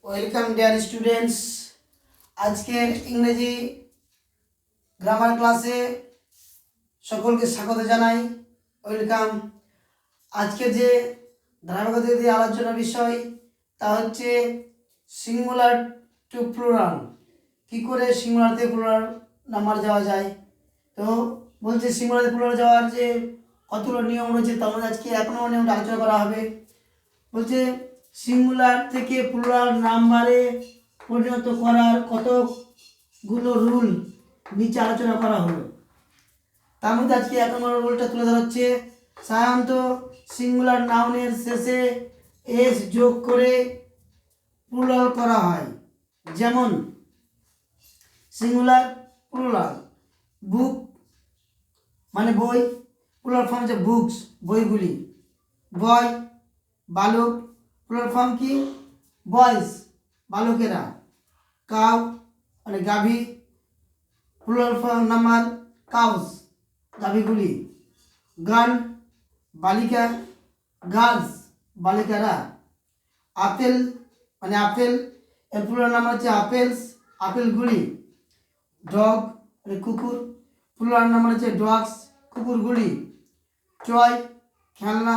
Welcome dear students. আজকের ইংরেজি grammar ক্লাসে সকলকে স্বাগত জানাই। ওয়েলকাম। আজকে যে ধারাবাহিকতা দিয়ে আলোচনার বিষয় তা হচ্ছে সিঙ্গুলার টু প্লুরাল। কী করে সিঙ্গুলার থেকে প্লুরাল নাম্বার যাওয়া যায়। তো বলছে সিঙ্গুলার থেকে প্লুরাল যাওয়ার যে কতগুলো নিয়ম রয়েছে তার মধ্যে আজকে 1 নম্বর নিয়মটা আলোচনা করা হবে। বলছে সিঙ্গুলার থেকে প্লুরাল নাম্বারে পরিণত করার কতগুলো রুল নিচে আলোচনা করা হলো। তার মধ্যে আজকে 1 নম্বর রুলটা তুলে ধরা হচ্ছে, সাধারণত সিঙ্গুলার নাউনের শেষে এস যোগ করে প্লুরাল করা হয়। যেমন সিঙ্গুলার প্লুরাল বুক মানে বই, প্লুরাল ফর্ম হচ্ছে বুকস বইগুলি। বয় বালক, প্লুরাল ফর্ম কি বয়েজ বালকেরা। কাউ মানে গাভী, প্লুরাল ফর্ম নাম্বার কাউস গাভীগুলি। গার্ল বালিকা, গার্লস বালিকারা। আপেল মানে আপেল, এর প্লুরাল নাম্বার হচ্ছে আপেলস আপেলগুলি। ডগ মানে কুকুর, প্লুরাল নাম্বার হচ্ছে ডগস কুকুরগুলি। টয় খেলনা,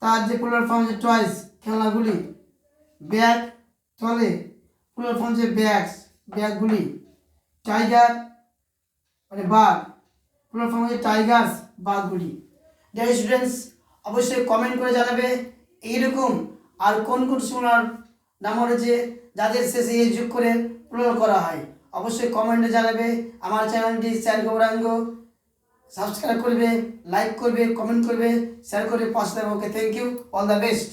তার যে প্লুরাল ফর্ম হচ্ছে টয়েস খেলনাগুলি। ব্যাগ চলে, প্লুরাল ফর্ম হচ্ছে ব্যাগস ব্যাগগুলি। টাইগার মানে বাঘ, প্লুরাল ফর্ম হচ্ছে টাইগার্স বাঘগুলি। ডিয়ার স্টুডেন্টস, অবশ্যই কমেন্ট করে জানাবে এইরকম আর কোন কোন সিঙ্গুলার নাম্বার রয়েছে যাদের শেষে এ যোগ করে প্লুরাল করা হয়। অবশ্যই কমেন্টে জানাবে। আমার চ্যানেলটি শেয়ার গৌরাঙ্গ সাবস্ক্রাইব করবে, লাইক করবে, কমেন্ট করবে, শেয়ার করে পাশে থাকবে। Okay, thank you, all the best.